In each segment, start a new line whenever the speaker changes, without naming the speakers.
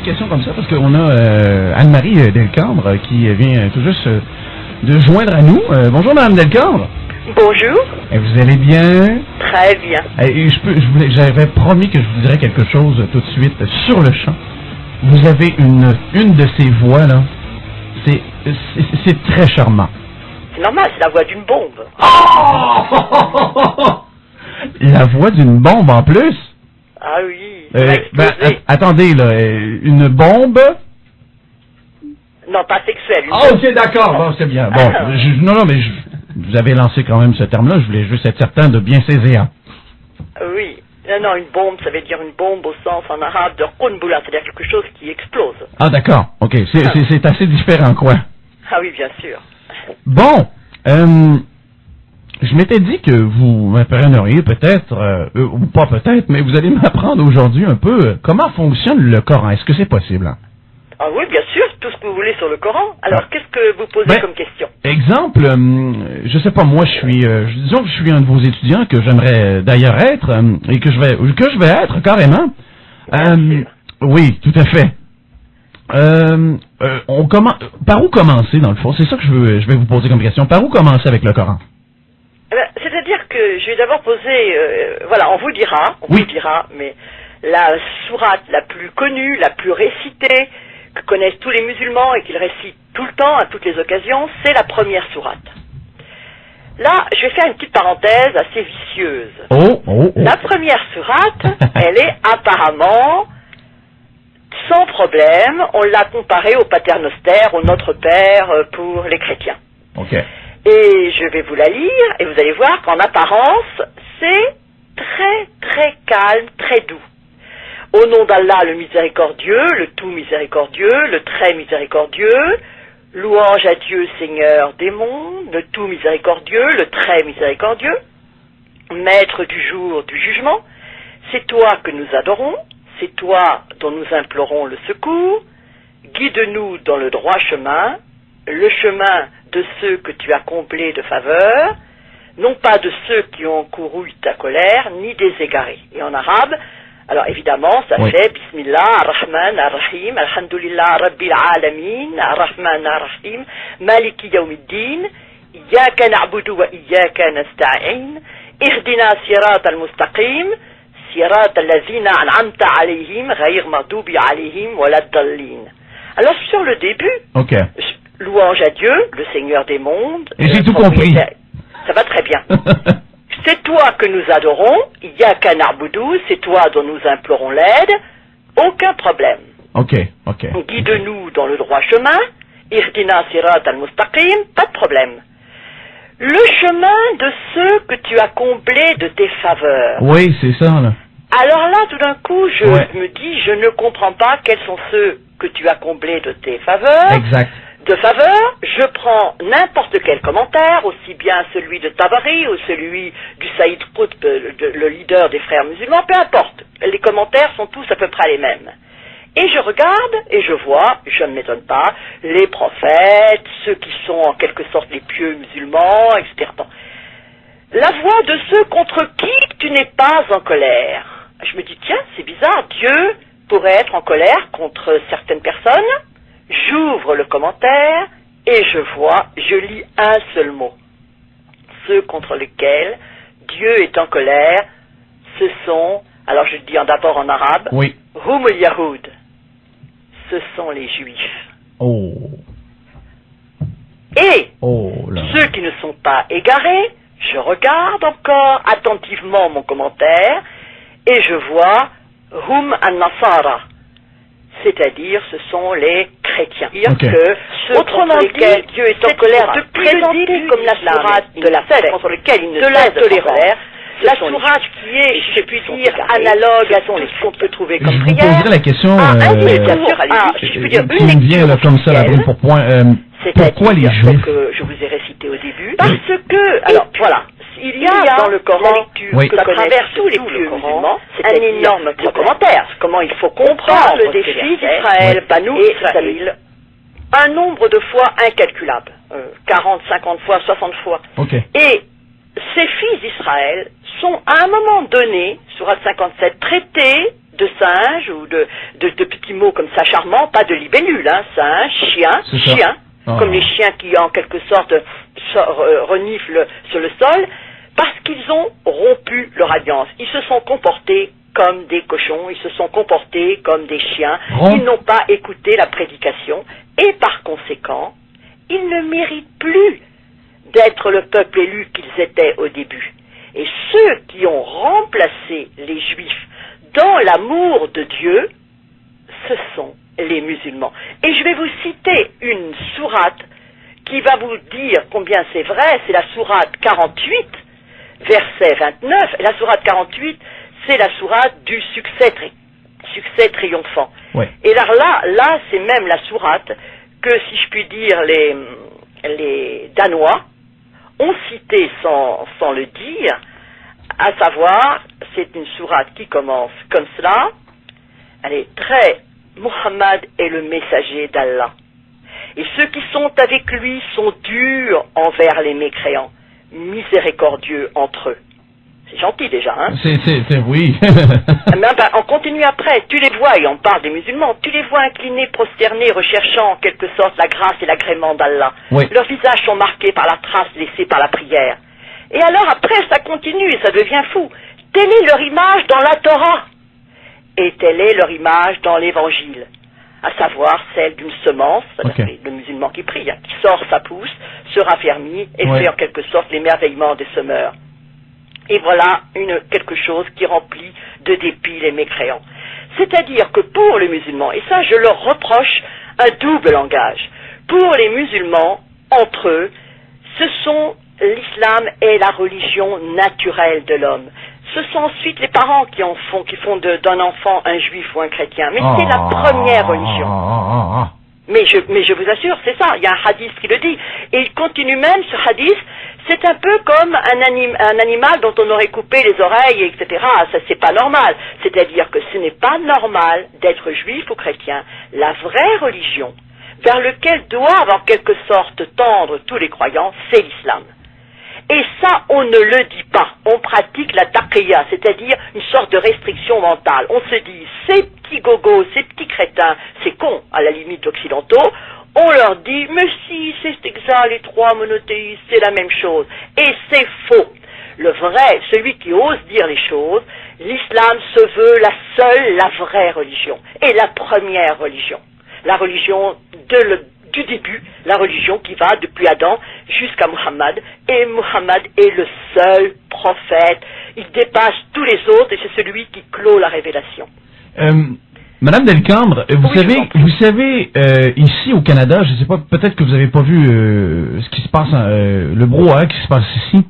petite question comme ça, parce qu'on a Anne-Marie Delcambre qui vient tout juste de joindre à nous. Bonjour, Madame Delcambre.
Bonjour.
Et vous allez bien?
Très bien.
Et j'avais promis que je vous dirais quelque chose tout de suite sur le champ. Vous avez une de ces voix là. C'est très charmant.
C'est normal, c'est la voix d'une bombe.
Oh! La voix d'une bombe en plus?
Ah oui.
Attendez là, une bombe?
Non, pas sexuelle.
Ah, ok, d'accord. Bon, c'est bien. Bon, non, mais vous avez lancé quand même ce terme-là. Je voulais juste être certain de bien saisir.
Oui. Non, une bombe, ça veut dire une bombe au sens en arabe de qunbula, c'est-à-dire quelque chose qui explose.
Ah, d'accord. Ok, c'est assez différent, quoi.
Ah oui, bien sûr.
Bon, je m'étais dit que vous m'apprenneriez peut-être, ou pas peut-être, mais vous allez m'apprendre aujourd'hui un peu comment fonctionne le Coran. Est-ce que c'est possible? Hein?
Ah oui, bien sûr, tout ce que vous voulez sur le Coran. Alors, qu'est-ce que vous posez comme question?
Exemple, je sais pas, moi, disons que je suis un de vos étudiants que j'aimerais d'ailleurs être, et que je vais être carrément. Oui, tout à fait. Par où commencer dans le fond? C'est ça que je vais vous poser comme question. Par où commencer avec le Coran?
C'est-à-dire que je vais d'abord poser, voilà, on vous dira, mais la sourate la plus connue, la plus récitée, que connaissent tous les musulmans et qu'ils récitent tout le temps, à toutes les occasions, c'est la première sourate. Là, je vais faire une petite parenthèse assez vicieuse. La première sourate, elle est apparemment sans problème. On l'a comparée au Paternoster, au Notre Père pour les chrétiens.
Okay.
Et je vais vous la lire et vous allez voir qu'en apparence, c'est très très calme, très doux. Au nom d'Allah le miséricordieux, le tout miséricordieux, le très miséricordieux, louange à Dieu Seigneur des mondes, le tout miséricordieux, le très miséricordieux, maître du jour du jugement, c'est toi que nous adorons, c'est toi dont nous implorons le secours, guide-nous dans le droit chemin, le chemin de ceux que tu as comblés de faveur, non pas de ceux qui ont couru ta colère, ni des égarés. Et en arabe, alors évidemment, ça fait Bismillah, Ar-Rahman, Ar-Rahim, Alhamdulillah, Rabbil Alamin, Ar-Rahman, Ar-Rahim, Maliki Yawmiddin, Iyaka na'budu wa Iyaka nasta'in, Ihdina Sirat al-Mustaqim, Sirat al-Lazina an'amta alayhim, Ghayr Maghdubi alayhim, Waladdallin. Alors sur le début, louange à Dieu, le Seigneur des mondes.
Et j'ai tout compris.
Ça va très bien. C'est toi que nous adorons, Iyaka na'budu, c'est toi dont nous implorons l'aide, aucun problème. Guide-nous dans le droit chemin, Ihdina sirat al-mustaqim, pas de problème. Le chemin de ceux que tu as comblés de tes faveurs.
Oui, c'est ça, là.
Alors là, tout d'un coup, je me dis, je ne comprends pas quels sont ceux que tu as comblés de tes faveurs.
Exact.
De faveur, je prends n'importe quel commentaire, aussi bien celui de Tabari ou celui du Saïd Qutb, le leader des frères musulmans, peu importe. Les commentaires sont tous à peu près les mêmes. Et je regarde et je vois, je ne m'étonne pas, les prophètes, ceux qui sont en quelque sorte les pieux musulmans, etc. Bon. La voix de ceux contre qui tu n'es pas en colère. Je me dis, tiens, c'est bizarre, Dieu pourrait être en colère contre certaines personnes. J'ouvre le commentaire et je lis un seul mot. Ceux contre lesquels Dieu est en colère, ce sont, alors je le dis d'abord en arabe, Hum al-Yahoud, ce sont les Juifs. Et ceux qui ne sont pas égarés, je regarde encore attentivement mon commentaire et je vois Hum al-Nasara, c'est-à-dire ce sont les chrétiens. Autrement dit, Dieu est en colère depuis le début comme la sourate de la fête contre lequel il ne cesse de tolérance. La sourate qui est, si je puis dire, analogue à tout ce qu'on peut trouver comme prière.
Je vous poserai la question
je peux dire une
qui me vient là, comme ça, la brune pour point. Pourquoi les Juifs
que je vous ai récité au début. Parce que, alors voilà, il y a dans le Coran, que travers tous les pieux musulmans, un énorme commentaire. Comment il faut comprendre des fils d'Israël, Banu Israël, un nombre de fois incalculable, 40, 50 fois, 60 fois. Et ces fils d'Israël sont à un moment donné, Sourate 57, traités de singe ou de petits mots comme ça charmants, pas de libellule, hein, singe, chien, comme les chiens qui en quelque sorte reniflent sur le sol, parce qu'ils ont rompu leur alliance. Ils se sont comportés comme des cochons, ils se sont comportés comme des chiens, ils n'ont pas écouté la prédication, et par conséquent, ils ne méritent plus d'être le peuple élu qu'ils étaient au début. Et ceux qui ont remplacé les Juifs dans l'amour de Dieu, ce sont les musulmans. Et je vais vous citer une sourate qui va vous dire combien c'est vrai, c'est la sourate 48, verset 29, et la sourate 48, c'est la sourate du succès triomphant.
Ouais.
Et alors là, c'est même la sourate que, si je puis dire, les Danois ont cité sans le dire, à savoir, c'est une sourate qui commence comme cela, elle est très, Muhammad est le messager d'Allah. Et ceux qui sont avec lui sont durs envers les mécréants, miséricordieux entre eux. C'est gentil déjà, hein?
C'est oui.
Mais on continue après. Tu les vois, et on parle des musulmans, tu les vois inclinés, prosternés, recherchant en quelque sorte la grâce et l'agrément d'Allah.
Oui.
Leurs visages sont marqués par la trace laissée par la prière. Et alors après, ça continue et ça devient fou. Telle est leur image dans la Torah. Et telle est leur image dans l'Évangile. À savoir celle d'une semence, okay. Le musulman qui prie, hein, qui sort sa pousse, se raffermit et fait en quelque sorte l'émerveillement des semeurs. Et voilà quelque chose qui remplit de dépit les mécréants. C'est-à-dire que pour les musulmans, et ça je leur reproche un double langage, pour les musulmans, entre eux, l'islam est la religion naturelle de l'homme. Ce sont ensuite les parents qui font d'un enfant un juif ou un chrétien. Mais c'est la première religion. Mais je vous assure, c'est ça. Il y a un hadith qui le dit. Et il continue même, ce hadith, c'est un peu comme un animal dont on aurait coupé les oreilles, etc. Ça, c'est pas normal. C'est-à-dire que ce n'est pas normal d'être juif ou chrétien. La vraie religion, vers laquelle doivent en quelque sorte tendre tous les croyants, c'est l'islam. Et ça, on ne le dit pas. On pratique la taqiyya, c'est-à-dire une sorte de restriction mentale. On se dit, ces petits gogos, ces petits crétins, c'est con, à la limite occidentaux, on leur dit, mais si, c'est exact, les trois monothéistes, c'est la même chose. Et c'est faux. Le vrai, celui qui ose dire les choses, l'islam se veut la vraie religion. Et la première religion. La religion du début, la religion qui va depuis Adam jusqu'à Muhammad, et Muhammad est le seul prophète, il dépasse tous les autres et c'est celui qui clôt la révélation.
Madame Delcambre, vous savez, ici au Canada, je ne sais pas, peut-être que vous n'avez pas vu ce qui se passe, le brouhaha qui se passe ici.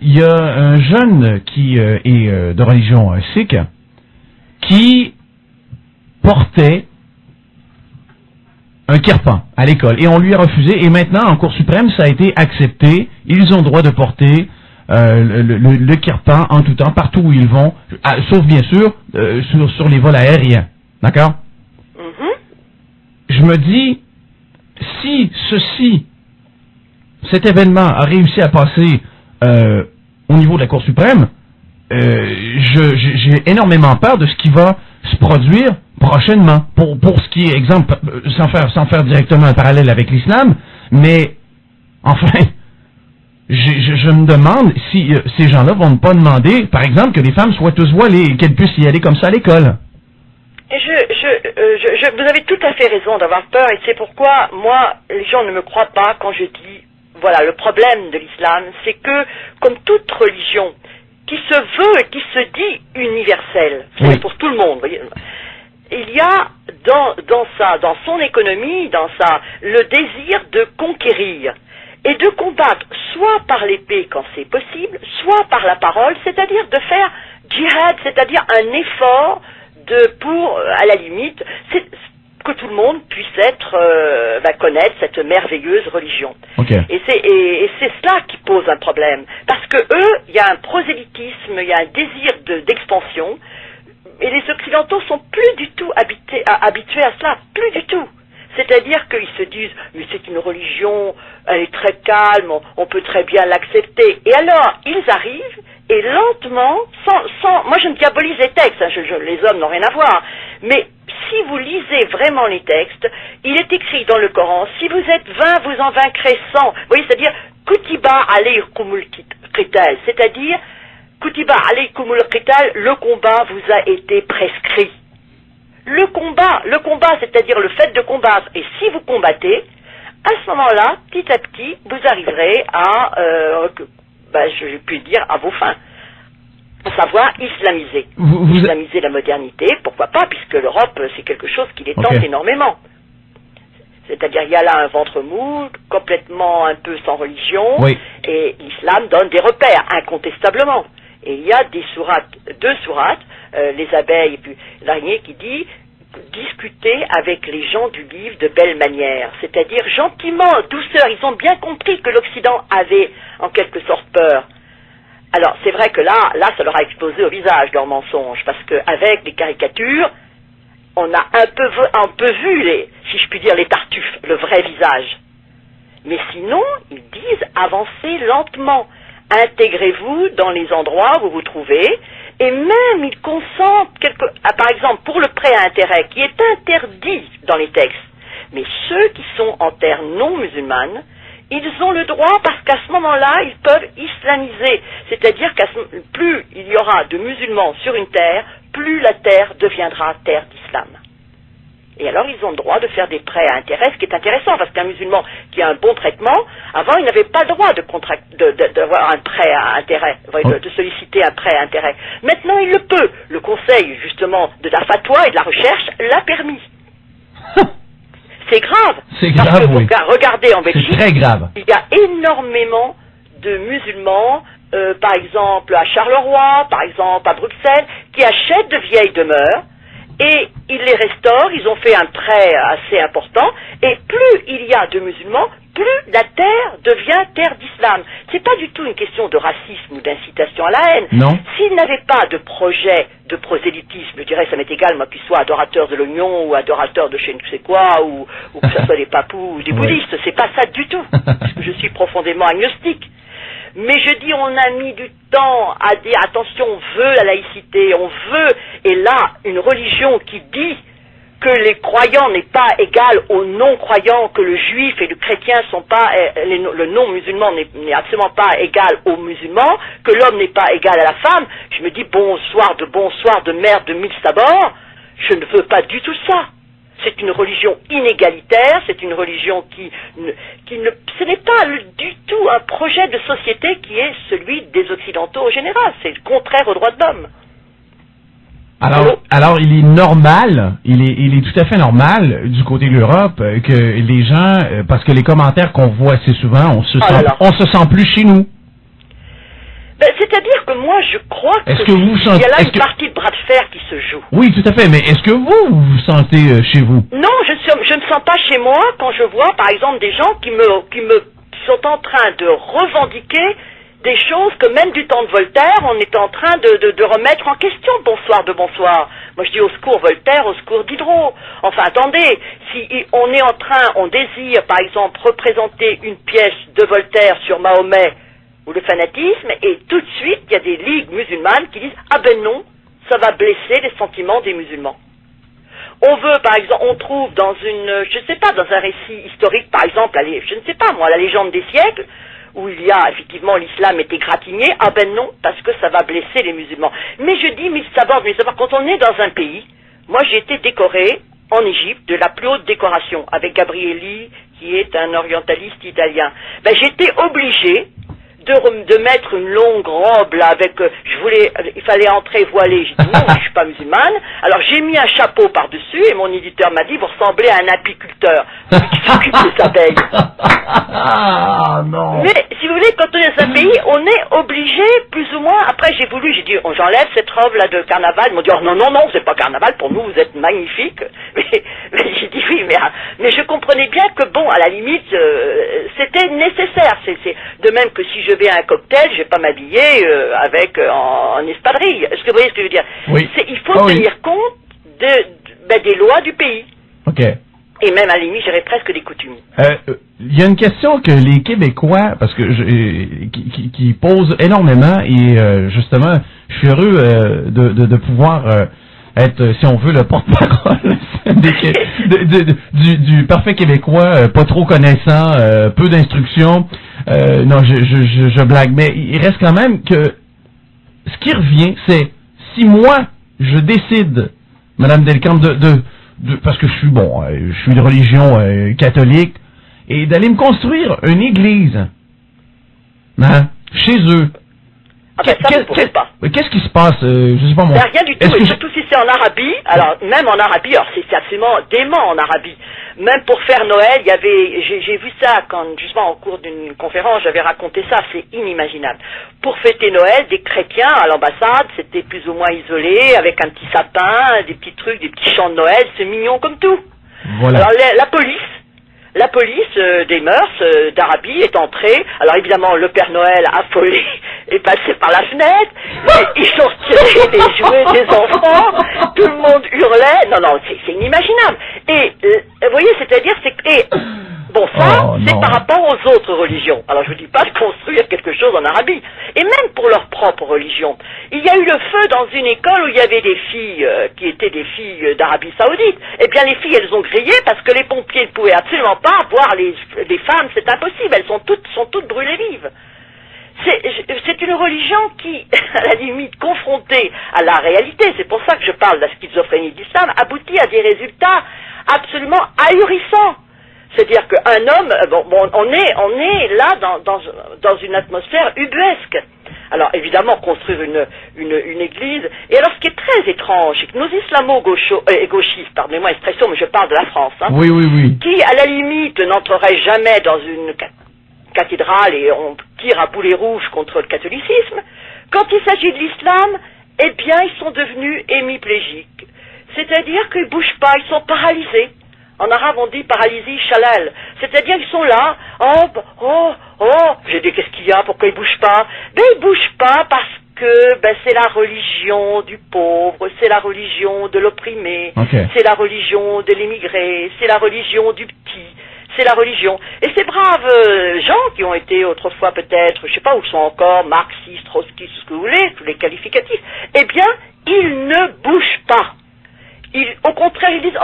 Il y a un jeune qui est de religion sikh qui portait un kirpan à l'école et on lui a refusé et maintenant en Cour suprême ça a été accepté, ils ont le droit de porter le kirpan en tout temps partout où ils vont, sauf bien sûr sur les vols aériens, d'accord? Je me dis, si cet événement a réussi à passer au niveau de la Cour suprême, j'ai énormément peur de ce qui va se produire prochainement, pour ce qui est, exemple, sans faire directement un parallèle avec l'islam, mais enfin, je me demande si ces gens-là vont pas demander, par exemple, que les femmes soient tous voilées et qu'elles puissent y aller comme ça à l'école.
Vous avez tout à fait raison d'avoir peur, et c'est pourquoi, moi, les gens ne me croient pas quand je dis, voilà, le problème de l'islam, c'est que, comme toute religion, qui se veut et qui se dit universelle, c'est pour tout le monde, voyez, il y a dans son économie, le désir de conquérir et de combattre soit par l'épée quand c'est possible, soit par la parole, c'est-à-dire de faire djihad, c'est-à-dire un effort pour, à la limite, que tout le monde puisse connaître cette merveilleuse religion.
Okay.
Et c'est cela qui pose un problème. Parce que eux, il y a un prosélytisme, il y a un désir d'expansion, et les Occidentaux sont plus du tout habitués à cela, plus du tout. C'est-à-dire qu'ils se disent, mais c'est une religion, elle est très calme, on peut très bien l'accepter. Et alors, ils arrivent et lentement, moi je ne diabolise les textes, hein, les hommes n'ont rien à voir, mais si vous lisez vraiment les textes, il est écrit dans le Coran, si vous êtes 20, vous en vaincrez 100. Vous voyez, c'est-à-dire, Kutiba alaykumul qital, c'est-à-dire, Kutiba alaykumul qital, le combat vous a été prescrit. Le combat, c'est-à-dire le fait de combattre, et si vous combattez, à ce moment-là, petit à petit, vous arriverez à, je puis dire, à vos fins. À savoir islamiser. Islamiser la modernité, pourquoi pas, puisque l'Europe, c'est quelque chose qui les tente énormément. C'est-à-dire, il y a là un ventre mou, complètement un peu sans religion, et l'islam donne des repères, incontestablement. Et il y a deux sourates, les abeilles et puis l'araignée, qui dit discuter avec les gens du livre de belle manière, c'est-à-dire gentiment, douceur. Ils ont bien compris que l'Occident avait en quelque sorte peur. Alors c'est vrai que là ça leur a explosé au visage leur mensonge, parce qu'avec les caricatures, on a un peu vu si je puis dire, les tartuffes, le vrai visage. Mais sinon, ils disent avancez lentement, intégrez-vous dans les endroits où vous vous trouvez, et même ils consentent par exemple pour le prêt à intérêt qui est interdit dans les textes. Mais ceux qui sont en terre non musulmane, ils ont le droit, parce qu'à ce moment-là, ils peuvent islamiser. C'est-à-dire que plus il y aura de musulmans sur une terre, plus la terre deviendra terre d'islam. Et alors, ils ont le droit de faire des prêts à intérêt, ce qui est intéressant, parce qu'un musulman qui a un bon traitement, avant, il n'avait pas le droit d'avoir un prêt à intérêt, de solliciter un prêt à intérêt. Maintenant, il le peut. Le conseil, justement, de la fatwa et de la recherche l'a permis. C'est grave.
C'est grave, oui.
Regardez en Belgique,
c'est très grave.
Il y a énormément de musulmans, par exemple à Charleroi, par exemple à Bruxelles, qui achètent de vieilles demeures, et ils les restaurent, ils ont fait un prêt assez important, et plus il y a de musulmans, plus la terre devient terre d'islam. C'est pas du tout une question de racisme ou d'incitation à la haine.
Non.
S'ils n'avaient pas de projet de prosélytisme, je dirais, ça m'est égal, moi, qu'ils soient adorateurs de l'oignon, ou adorateurs de je ne sais quoi, ou que ce soit des papous ou des bouddhistes, c'est pas ça du tout, parce que je suis profondément agnostique. Mais je dis, on a mis du temps à dire, attention, on veut la laïcité, on veut, et là, une religion qui dit que les croyants n'est pas égal aux non-croyants, que le juif et le chrétien sont pas, le non-musulman n'est absolument pas égal aux musulmans, que l'homme n'est pas égal à la femme, je me dis, bonsoir de merde de mille sabords, je ne veux pas du tout ça. C'est une religion inégalitaire, c'est une religion ce n'est pas du tout un projet de société qui est celui des Occidentaux en général, c'est le contraire aux droits de l'homme.
Alors il est normal, il est tout à fait normal du côté de l'Europe que les gens, parce que les commentaires qu'on voit assez souvent, on se sent plus chez nous.
C'est-à-dire que moi, je crois qu'il y a là une partie de bras de fer qui se joue.
Oui, tout à fait, mais est-ce que vous vous sentez chez vous?
Non, je ne me sens pas chez moi quand je vois, par exemple, des gens qui sont en train de revendiquer des choses que même du temps de Voltaire, on est en train de remettre en question. Bonsoir. Moi, je dis au secours Voltaire, au secours Diderot. Enfin, attendez, si on désire, par exemple, représenter une pièce de Voltaire sur Mahomet, ou le fanatisme, et tout de suite, il y a des ligues musulmanes qui disent « Ah ben non, ça va blesser les sentiments des musulmans ». On veut, par exemple, on trouve dans dans un récit historique, par exemple, la légende des siècles, où il y a, effectivement, l'islam est égratigné, ah ben non, parce que ça va blesser les musulmans. Mais je dis, mais savoir, quand on est dans un pays, moi j'ai été décoré en Égypte de la plus haute décoration, avec Gabrielli, qui est un orientaliste italien. Ben j'étais obligé de mettre une longue robe là il fallait entrer voilée. J'ai dit non, je suis pas musulmane. Alors j'ai mis un chapeau par-dessus et mon éditeur m'a dit vous ressemblez à un apiculteur qui s'occupe des abeilles.
Ah non.
Mais si vous voulez, quand on est dans un pays, on est obligé plus ou moins. Après j'ai dit j'enlève cette robe là de carnaval. Ils m'ont dit oh non, c'est pas carnaval, pour nous vous êtes magnifiques. Mais j'ai dit oui, mais je comprenais bien que bon, à la limite c'était nécessaire. C'est de même que si je vais à un cocktail, je vais pas m'habiller en espadrille. Est-ce que vous voyez ce que je veux dire?
Oui.
Il faut tenir compte des lois du pays.
Ok.
Et même à la limite, j'aurais presque des coutumes.
Il y a une question que les Québécois, parce que qui posent énormément, et justement, je suis heureux de pouvoir être, si on veut, le porte-parole du parfait Québécois, pas trop connaissant, peu d'instructions. Non, je blague, mais il reste quand même que ce qui revient, c'est si moi je décide, Madame Delcambre, parce que je suis de religion catholique, et d'aller me construire une église, hein, chez eux.
Ah ben ça, vous ne pourrez pas.
Qu'est-ce qui se passe? Je sais pas moi.
Ben, rien du tout, et surtout si c'est en Arabie. Alors, même en Arabie, alors c'est absolument dément en Arabie. Même pour faire Noël, il y avait, j'ai vu ça quand, justement, en cours d'une conférence, j'avais raconté ça, c'est inimaginable. Pour fêter Noël, des chrétiens à l'ambassade, c'était plus ou moins isolé, avec un petit sapin, des petits trucs, des petits chants de Noël, c'est mignon comme tout.
Voilà.
Alors, la police des mœurs d'Arabie est entrée. Alors évidemment, le Père Noël affolé est passé par la fenêtre. Ils ont retiré les jouets des enfants. Tout le monde hurlait. Non, c'est inimaginable. Et vous voyez, c'est-à-dire, bon, ça, c'est par rapport aux autres religions. Alors, je vous dis pas de construire quelque chose en Arabie. Et même pour leur propre religion. Il y a eu le feu dans une école où il y avait des filles qui étaient des filles d'Arabie Saoudite. Eh bien, les filles, elles ont grillé parce que les pompiers ne pouvaient absolument pas voir les femmes. C'est impossible. Elles sont toutes brûlées vives. C'est une religion qui, à la limite, confrontée à la réalité, c'est pour ça que je parle de la schizophrénie de l'islam, aboutit à des résultats absolument ahurissants. C'est-à-dire qu'un homme, on est là dans une atmosphère ubuesque. Alors évidemment, construire une église. Et alors, ce qui est très étrange, c'est que nos islamo-gauchistes, pardonnez-moi l'expression, mais je parle de la France, hein,
oui,
qui à la limite n'entreraient jamais dans une cathédrale et on tire à boulet rouge contre le catholicisme, quand il s'agit de l'islam, eh bien, ils sont devenus hémiplégiques. C'est-à-dire qu'ils bougent pas, ils sont paralysés. En arabe, on dit paralysie shalal. C'est-à-dire qu'ils sont là, j'ai dit, qu'est-ce qu'il y a, pourquoi ils bougent pas? Ben, ils bougent pas parce que, c'est la religion du pauvre, c'est la religion de l'opprimé, c'est la religion de l'immigré, c'est la religion du petit, c'est la religion. Et ces braves gens qui ont été autrefois peut-être, je sais pas où sont encore, marxistes, trotskistes, ce que vous voulez, tous les qualificatifs, eh bien, ils ne bougent pas. Au contraire, ils disent,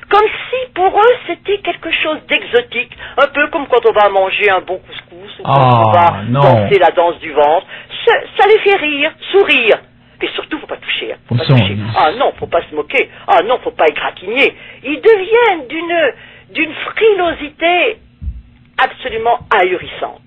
comme si pour eux c'était quelque chose d'exotique, un peu comme quand on va manger un bon couscous, ou quand on va danser la danse du ventre. Ça les fait rire, sourire. Et surtout, faut pas toucher. Faut pas toucher. Ah non, faut pas se moquer. Ah non, faut pas égratigner. Ils deviennent d'une frilosité absolument ahurissante.